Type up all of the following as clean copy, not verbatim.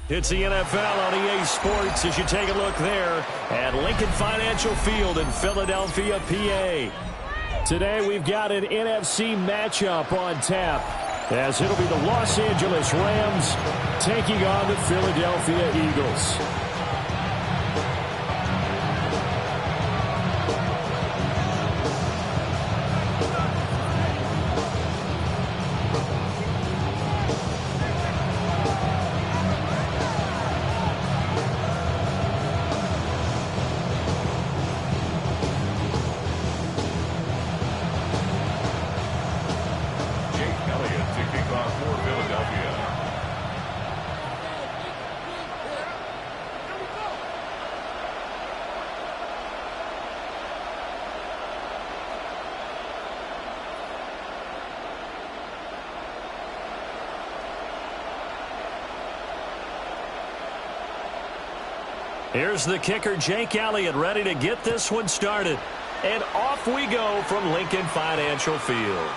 It's the NFL on EA Sports as you take a look there at Lincoln Financial Field in Philadelphia, PA. Today we've got an NFC matchup on tap as it'll be the Los Angeles Rams taking on the Philadelphia Eagles. Here's the kicker, Jake Elliott, ready to get this one started. And off we go from Lincoln Financial Field.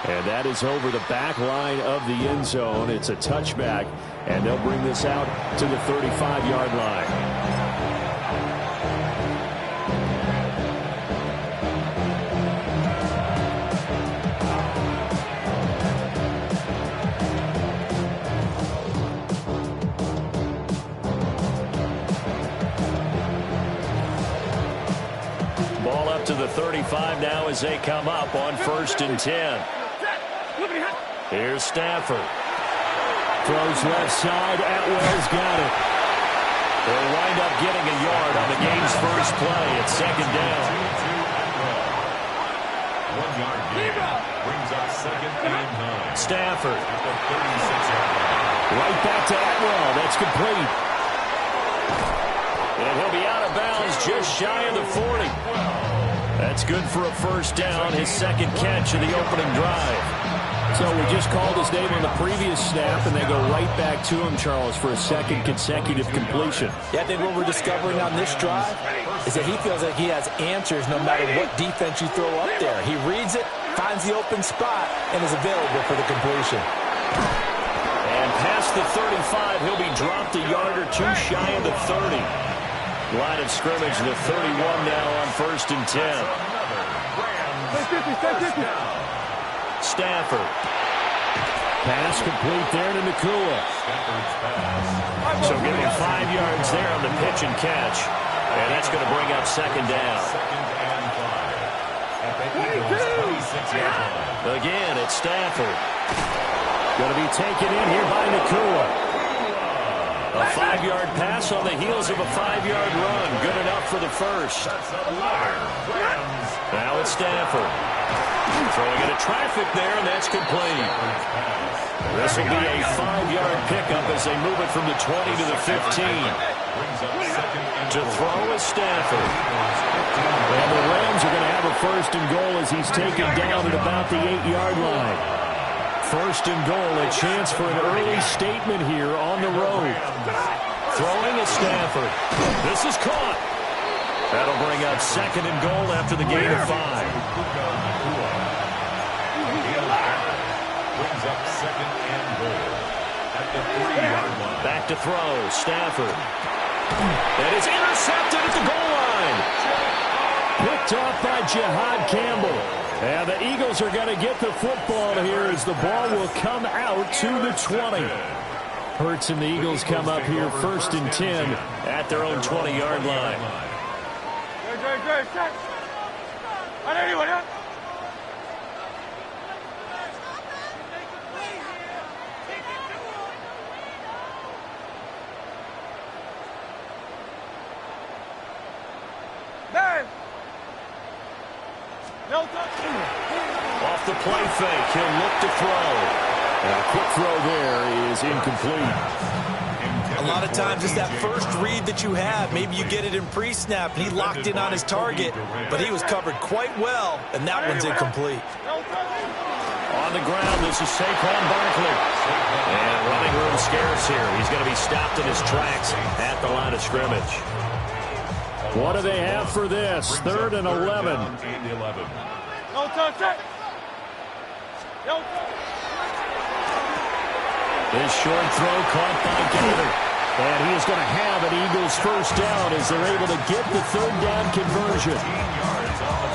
And that is over the back line of the end zone. It's a touchback, and they'll bring this out to the 35-yard line. To the 35 now as they come up on 1st and 10. Here's Stafford. Throws left side. Atwell's got it. They'll wind up getting a yard on the game's first play. It's 2nd down. 1 yard gain brings up 2nd and 9. Stafford. Right back to Atwell. That's complete. And he'll be out of bounds just shy of the 40. That's good for a 1st down, his 2nd catch of the opening drive. So we just called his name on the previous snap, and they go right back to him, Charles, for a 2nd consecutive completion. Yeah, I think what we're discovering on this drive is that he feels like he has answers no matter what defense you throw up there. He reads it, finds the open spot, and is available for the completion. And past the 35, he'll be dropped a yard or two shy of the 30. Line of scrimmage, the 31 now on 1st and 10. Stafford. Pass complete there to Nakua. So giving 5 yards there on the pitch and catch. And that's going to bring up 2nd down. Again, it's Stafford. Going to be taken in here by Nakua. A 5-yard pass on the heels of a 5-yard run. Good enough for the 1st. Now it's Stafford. Throwing into traffic there, and that's complete. This will be a 5-yard pickup as they move it from the 20 to the 15. To throw is Stafford. And the Rams are going to have a 1st and goal as he's taken down at about the 8-yard line. 1st and goal, a chance for an early statement here on the road. Throwing is Stafford. This is caught. That'll bring up 2nd and goal after the gain of 5. Brings up 2nd and goal at the 3-yard line. Back to throw, Stafford. That is intercepted at the goal line. Picked off by Jihad Campbell. And the Eagles are going to get the football here as the ball will come out to the 20. Hurts and the Eagles come up here 1st and 10 at their own 20-yard line. Off the play fake, he'll look to throw. And a quick throw there is incomplete. A lot of times it's that first read that you have. Maybe you get it in pre-snap. He locked in on his target, but he was covered quite well, and that one's incomplete. On the ground, this is Saquon Barkley. And running room scarce here. He's going to be stopped in his tracks at the line of scrimmage. What do they have for this? 3rd and 11. This short throw caught by Gator. And he is going to have an Eagles first down as they're able to get the third down conversion.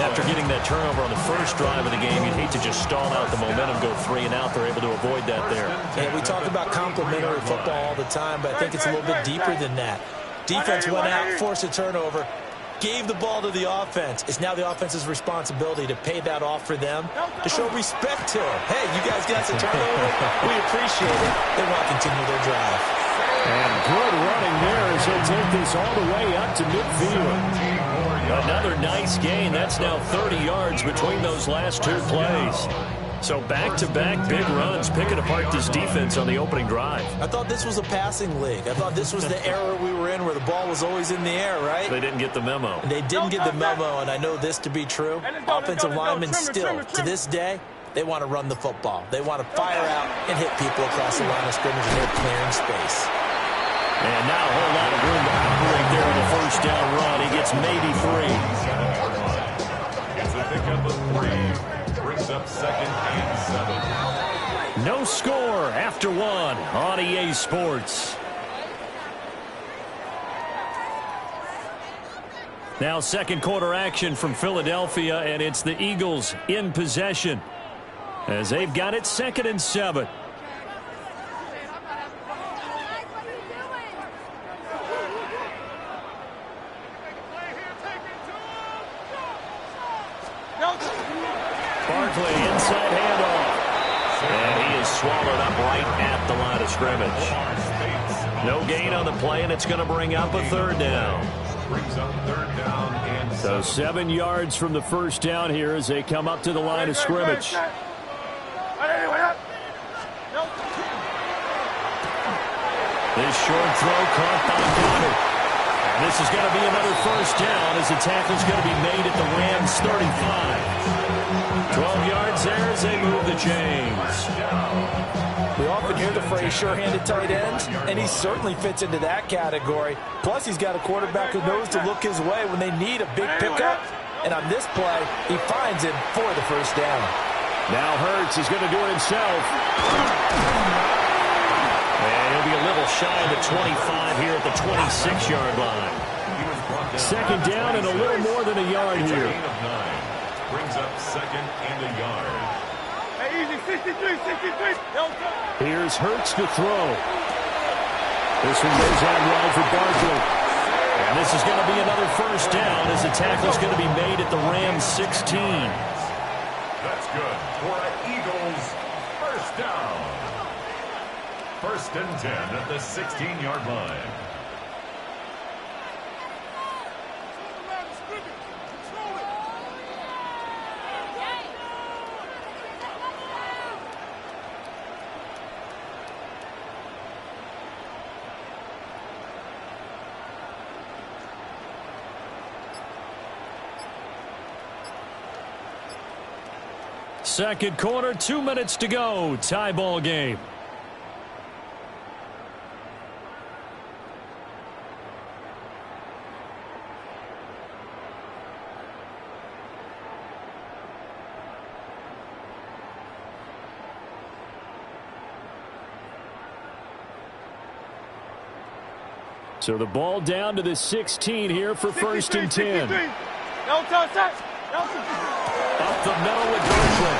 After getting that turnover on the first drive of the game, you'd hate to just stall out the momentum, go 3 and out. They're able to avoid that there. And we talk about complementary football all the time, but I think it's a little bit deeper than that. Defense went out, forced a turnover, gave the ball to the offense. It's now the offense's responsibility to pay that off for them, to show respect to them. Hey, you guys got the turnover. We appreciate it. They want to continue their drive. And good running there as he'll take this all the way up to midfield. Another nice gain. That's now 30 yards between those last 2 plays. So back-to-back big runs, picking apart this defense on the opening drive. I thought this was a passing league. I thought this was the era we were in where the ball was always in the air, right? They didn't get the memo. They didn't get the memo, and I know this to be true. Offensive linemen still, to this day, they want to run the football. They want to fire out and hit people across the line of scrimmage, and they're clearing space. And now a whole lot of room to operate there on the first down run. He gets maybe 3. Gets a pickup of 3. Brings up 2nd and 7. No score after 1 on EA Sports. Now second quarter action from Philadelphia, and it's the Eagles in possession as they've got it 2nd and 7. Barkley, inside handoff. And he is swallowed up right at the line of scrimmage. No gain on the play, and it's going to bring up a 3rd down. Brings up 3rd down and 7. So 7 yards from the first down here as they come up to the line of scrimmage. This short throw caught by Goddard. And this is going to be another first down as the tackle's going to be made at the Rams' 35. 12 yards there as they move the chains. We often hear the phrase sure-handed tight ends, and he certainly fits into that category. Plus, he's got a quarterback who knows to look his way when they need a big pickup. And on this play, he finds him for the first down. Now Hurts is going to do it himself. And he'll be a little shy of the 25 here at the 26-yard line. 2nd down and a little more than a yard here. Brings up 2nd and a yard. Easy, 63. Here's Hurts to throw. This one goes out wide for Barkley. And this is going to be another first down as the tackle's going to be made at the Rams' 16. That's good for an Eagles first down. 1st and 10 at the 16-yard line. Second quarter, 2 minutes to go. Tie ball game. So the ball down to the 16 here for 1st and 10. Up the middle with Barkley.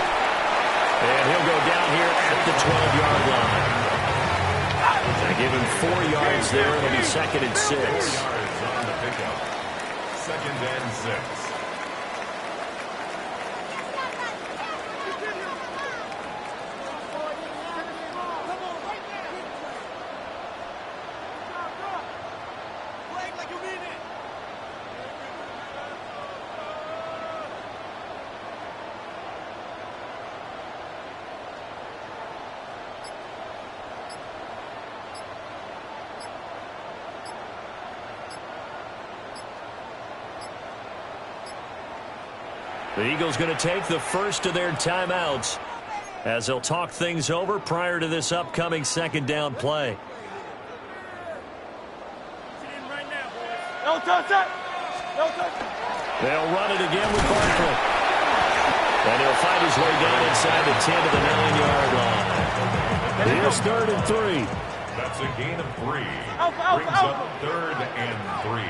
And he'll go down here at the 12-yard line. They give him 4 yards there. It'll be 2nd and 6. 4 yards on the pickup. 2nd and 6. The Eagles going to take the first of their timeouts as they'll talk things over prior to this upcoming 2nd down play. They'll run it again with Barkley. And he'll find his way down inside the 10 to the 9-yard line. Here's 3rd and 3. That's a gain of 3. Brings up 3rd and 3.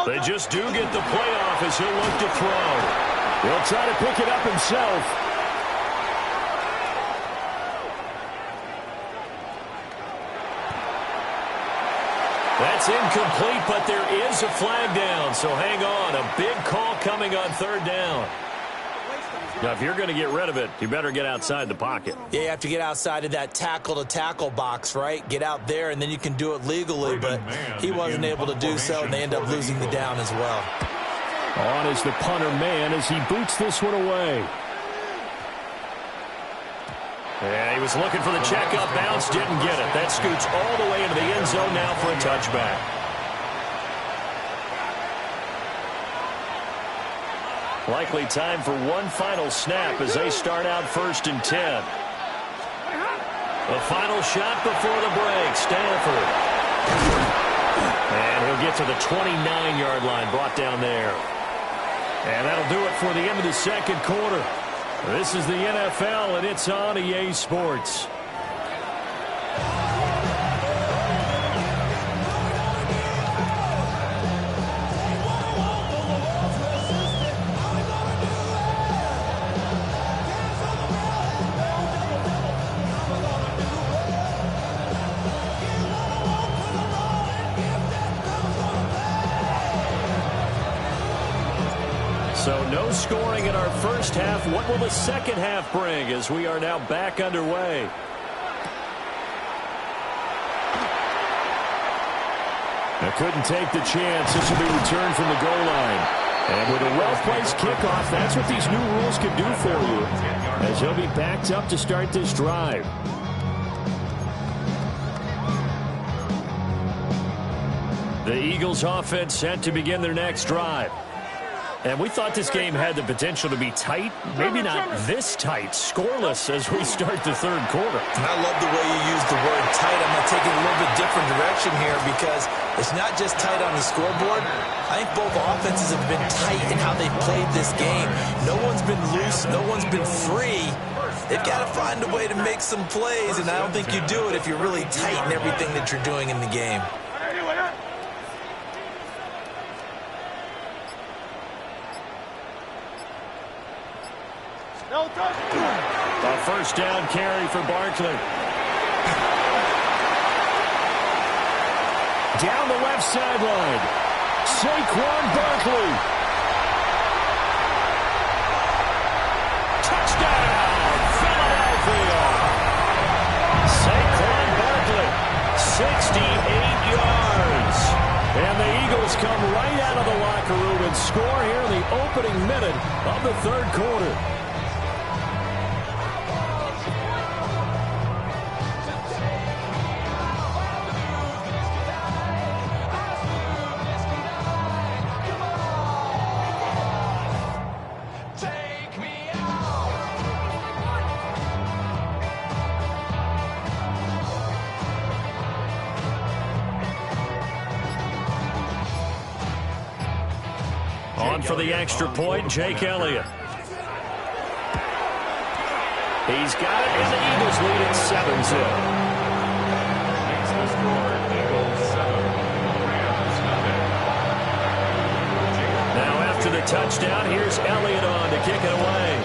They just do get the playoff as he'll look to throw. He'll try to pick it up himself. That's incomplete, but there is a flag down, so hang on. A big call coming on 3rd down. Now, if you're going to get rid of it, you better get outside the pocket. Yeah, you have to get outside of that tackle-to-tackle box, right? Get out there, and then you can do it legally, but he wasn't able to do so, and they end up losing the down as well. On is the punter man as he boots this one away. And he was looking for the checkup bounce, didn't get it. That scoots all the way into the end zone now for a touchback. Likely time for one final snap as they start out 1st and 10. The final shot before the break. Stanford. And he'll get to the 29-yard line, brought down there. And that'll do it for the end of the 2nd quarter. This is the NFL, and it's on EA Sports. So no scoring in our first half. What will the second half bring as we are now back underway? I couldn't take the chance. This will be returned from the goal line. And with a well-placed kickoff, that's what these new rules can do for you, as he'll be backed up to start this drive. The Eagles offense set to begin their next drive. And we thought this game had the potential to be tight. Maybe not this tight. Scoreless as we start the 3rd quarter. And I love the way you use the word tight. I'm going to take it a little bit different direction here because it's not just tight on the scoreboard. I think both offenses have been tight in how they've played this game. No one's been loose. No one's been free. They've got to find a way to make some plays, and I don't think you do it if you're really tight in everything that you're doing in the game. A 1st down carry for Barkley. Down the left sideline. Saquon Barkley. Touchdown, Philadelphia. Saquon Barkley, 68 yards. And the Eagles come right out of the locker room and score here in the opening minute of the 3rd quarter. On for the extra point, Jake Elliott. He's got it, and the Eagles lead at 7-0. Makes the score Eagles 7, Rams nothing. Now after the touchdown, here's Elliott on to kick it away.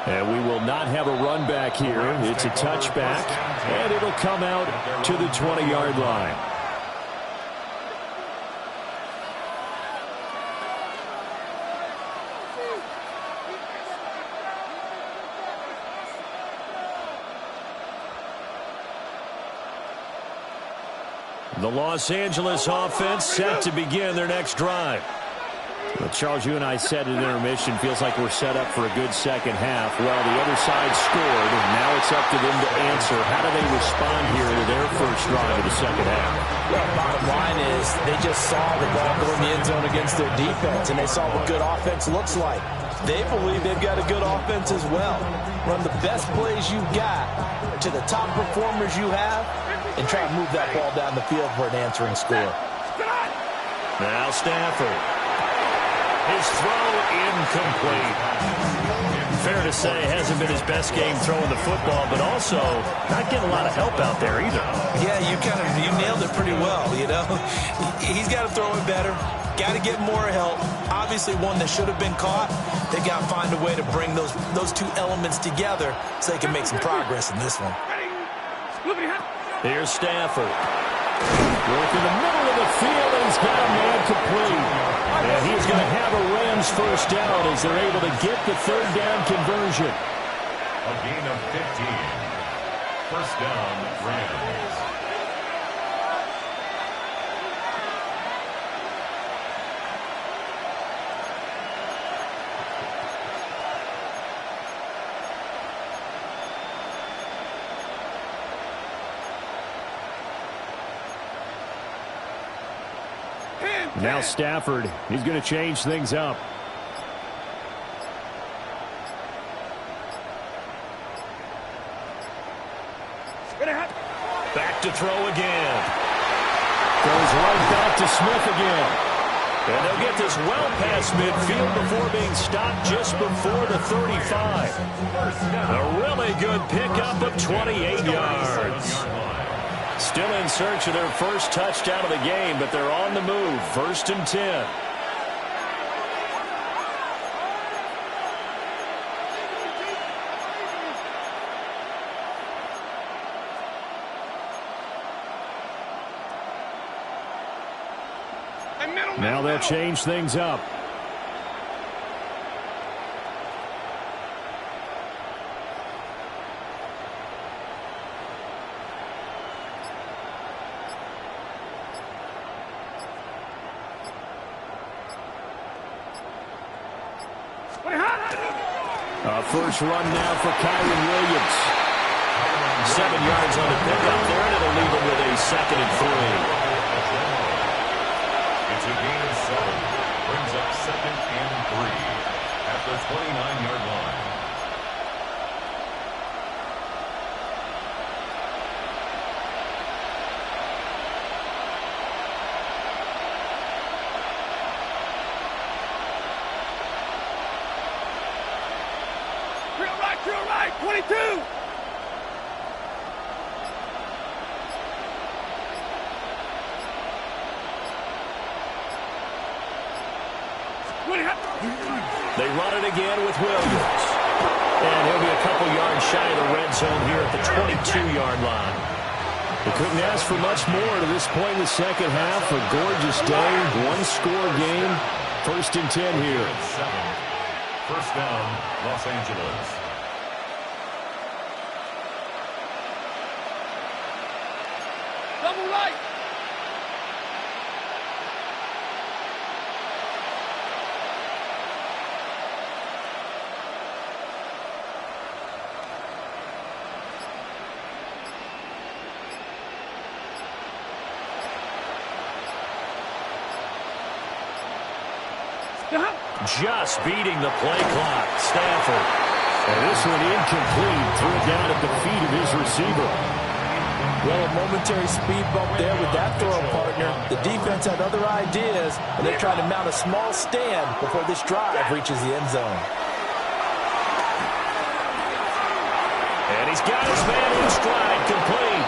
And we will not have a run back here. It's a touchback, and it'll come out to the 20-yard line. The Los Angeles offense set to begin their next drive. Well, Charles, you and I said at intermission, feels like we're set up for a good second half. Well, the other side scored, and now it's up to them to answer. How do they respond here to their first drive of the second half? Well, bottom line is they just saw the ball go in the end zone against their defense, and they saw what good offense looks like. They believe they've got a good offense as well. Run the best plays you've got to the top performers you have, and try to move that ball down the field for an answering score. Now Stafford. His throw incomplete. Fair to say, hasn't been his best game throwing the football, but also not getting a lot of help out there either. Yeah, you nailed it pretty well, you know. He's got to throw it better. Got to get more help. Obviously one that should have been caught. They got to find a way to bring those two elements together so they can make some progress in this one. Here's Stafford. Work in the middle of the field, and he's got a man complete. And he's going to have a Rams first down as they're able to get the third down conversion. A gain of 15. First down, Rams. Now Stafford, he's going to change things up. Back to throw again. Goes right back to Smith again. And they'll get this well past midfield before being stopped just before the 35. A really good pickup of 28 yards. Still in search of their first touchdown of the game, but they're on the move. First and 10. Now they'll change things up. First run now for Kyron Williams. 7 yards on the pickup there, and it'll leave him with a 2nd and 3. It's a gain of 7. Brings up 2nd and 3 at the 29-yard line. Drill right, 22. They run it again with Williams. And he'll be a couple yards shy of the red zone here at the 22-yard line. They couldn't ask for much more to this point in the second half. A gorgeous day, one-score game. First and 10 here. First down, Los Angeles. Double right. Just beating the play clock. Stafford. And this one incomplete. Threw it down at the feet of his receiver. Well, a momentary speed bump there with that throw partner. The defense had other ideas, and they're trying to mount a small stand before this drive reaches the end zone. And he's got his man in stride, complete.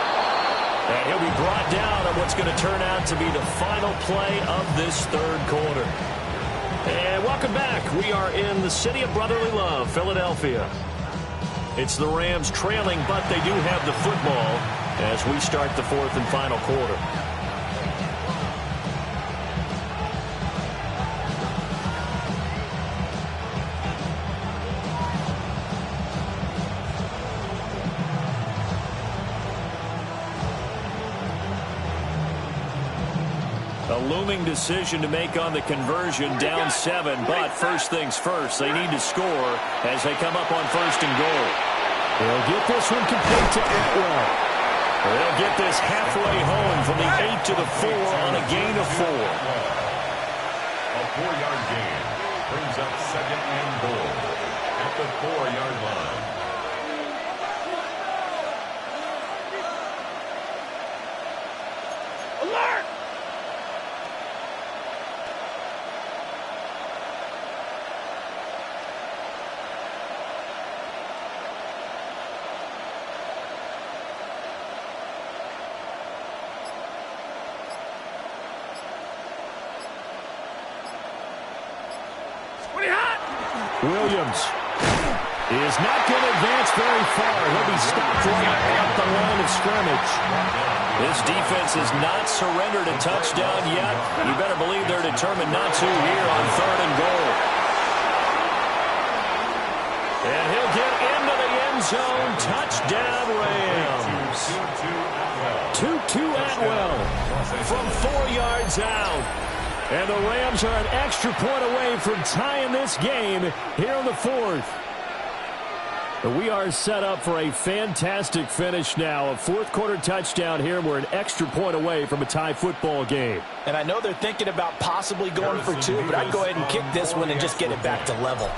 And he'll be brought down on what's going to turn out to be the final play of this third quarter. And welcome back. We are in the city of brotherly love, Philadelphia. It's the Rams trailing, but they do have the football as we start the fourth and final quarter. A looming decision to make on the conversion, down 7, but first things first, they need to score as they come up on 1st and goal. They'll get this one complete to Atwell. They'll get this halfway home from the 8 to the 4 on a gain of 4. A 4-yard gain brings up 2nd and goal at the 4-yard line. Alert! Williams is not going to advance very far. He'll be stopped right at the line of scrimmage. This defense has not surrendered a touchdown yet. You better believe they're determined not to here on 3rd and goal. And he'll get into the end zone. Touchdown, Rams. 2-2 Atwell from 4 yards out. And the Rams are an extra point away from tying this game here in the 4th. We are set up for a fantastic finish now. A 4th quarter touchdown here. We're an extra point away from a tie football game. And I know they're thinking about possibly going for 2, but I'd go ahead and kick this one and just get it back to level.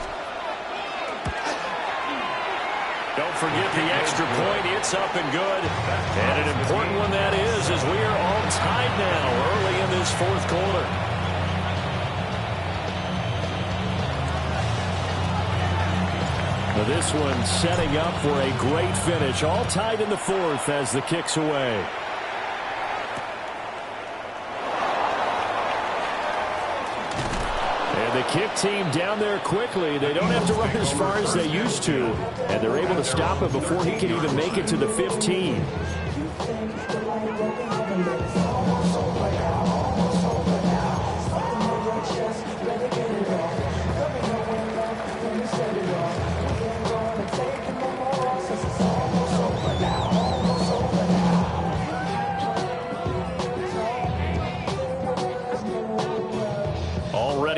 Don't forget the extra point. It's up and good. And an important one that is, as we are all tied now early in this 4th quarter. This one setting up for a great finish. All tied in the 4th as the kick's away. And the kick team down there quickly. They don't have to run as far as they used to. And they're able to stop him before he can even make it to the 15.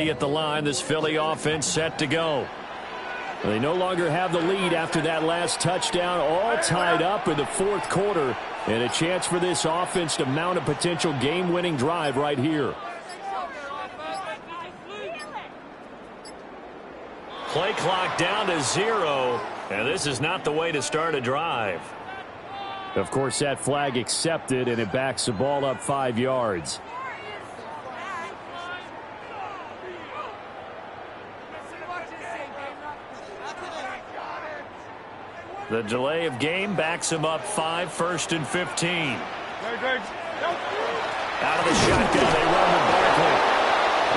At the line, this Philly offense set to go. They no longer have the lead after that last touchdown, all tied up in the 4th quarter, and a chance for this offense to mount a potential game-winning drive right here. Play clock down to 0, and this is not the way to start a drive. Of course, that flag accepted, and it backs the ball up 5 yards. The delay of game backs him up 5, 1st and 15. Out of the shotgun, they run to Barkley.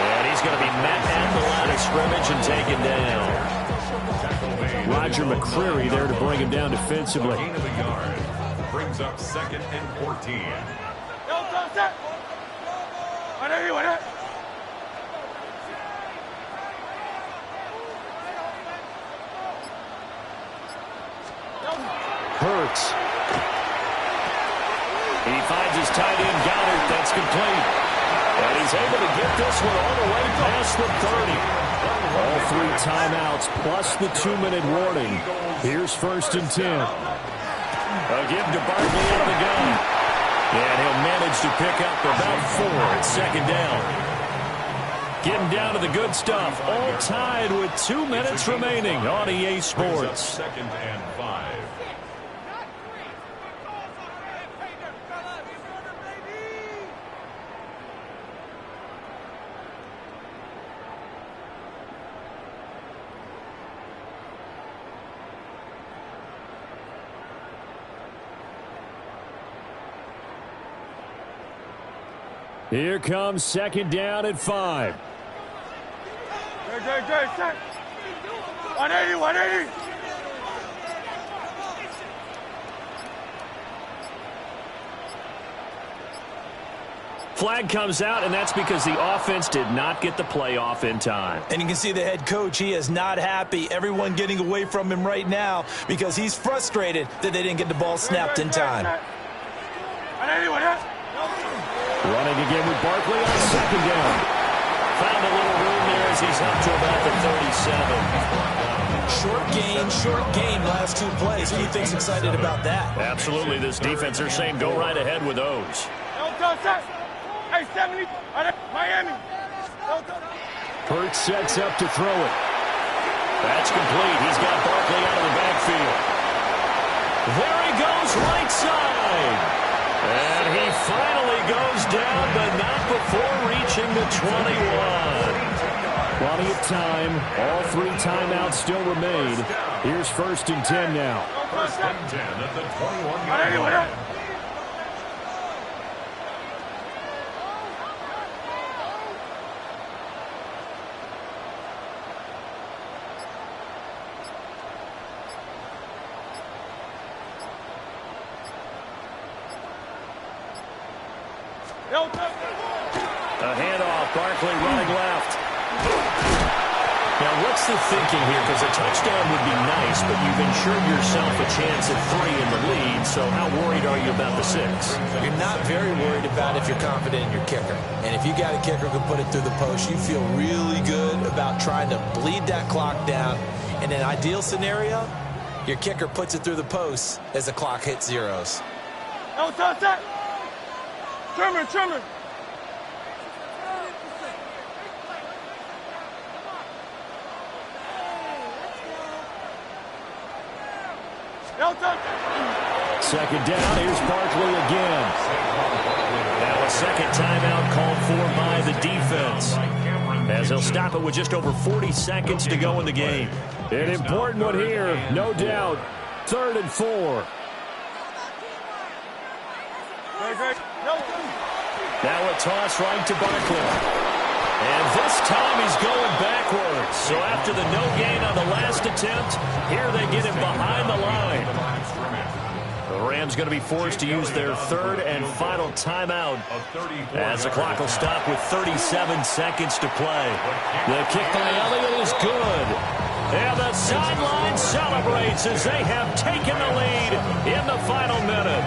And he's going to be met at the line of scrimmage and taken down. Roger McCreary there to bring him down defensively. Gain of a yard brings up 2nd and 14. Hurts. He finds his tight end, Goddard. That's complete. And he's able to get this one all the way past the 30. All 3 timeouts plus the 2-minute warning. Here's 1st and 10. A give to Barkley out of the gun. And he'll manage to pick up about 4 at 2nd down. Getting down to the good stuff. All tied with 2 minutes remaining on EA Sports. 2nd and 5. Here comes 2nd down at 5. 180, 180. Flag comes out, and that's because the offense did not get the play off in time. And you can see the head coach, he is not happy. Everyone getting away from him right now because he's frustrated that they didn't get the ball snapped in time. 180, 180. Running again with Barkley on second down. Found a little room there as he's up to about the 37. Short gain, last 2 plays. Who do you think's excited about that? Absolutely. This defense, they're saying go right ahead with those. Hey, 70, Miami. Hurts sets up to throw it. That's complete. He's got Barkley out of the backfield. There he goes, right side. And he finally goes down, but not before reaching the 21. Plenty of time. All 3 timeouts still remain. Here's 1st and 10 now. 1st and 10 at the 21-yard line. A handoff, Barkley running left. Now, what's the thinking here? Because a touchdown would be nice, but you've ensured yourself a chance at 3 in the lead, so how worried are you about the 6? You're not very worried about if you're confident in your kicker. And if you got a kicker who can put it through the post, you feel really good about trying to bleed that clock down. In an ideal scenario, your kicker puts it through the post as the clock hits zeros. Trimmer. Second down, here's Barkley again. Now a second timeout called for by the defense, as they'll stop it with just over 40 seconds to go in the game. An important one here, no doubt. 3rd and 4. Now a toss right to Barkley. And this time he's going backwards. So after the no gain on the last attempt, here they get him behind the line. The Rams going to be forced to use their 3rd and final timeout as the clock will stop with 37 seconds to play. The kick by Elliott is good. And the sideline celebrates as they have taken the lead in the final minute.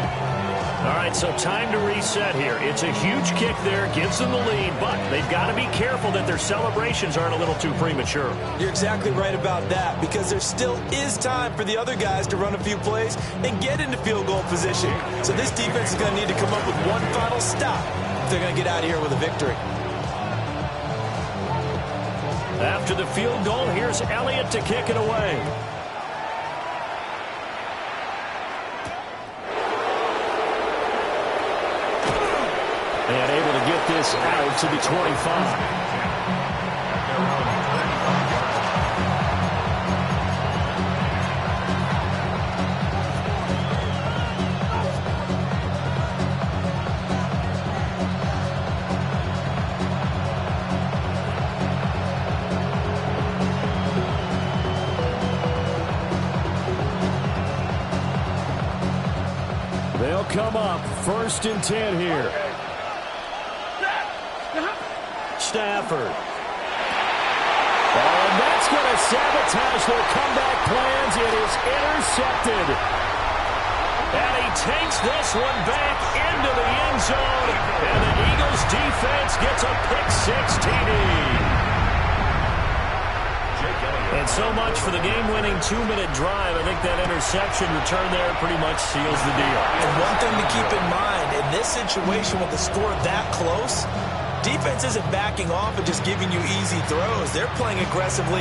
All right, so time to reset here. It's a huge kick there, gives them the lead, but they've got to be careful that their celebrations aren't a little too premature. You're exactly right about that, because there still is time for the other guys to run a few plays and get into field goal position. So this defense is going to need to come up with one final stop if they're going to get out of here with a victory. After the field goal, here's Elliott to kick it away. And able to get this out to the 25. They'll come up 1st and 10 here. Stafford. And that's going to sabotage their comeback plans. It is intercepted. And he takes this one back into the end zone. And the Eagles defense gets a pick-6 TD. And so much for the game-winning 2-minute drive. I think that interception return there pretty much seals the deal. And one thing to keep in mind, in this situation with the score that close, defense isn't backing off and just giving you easy throws. They're playing aggressively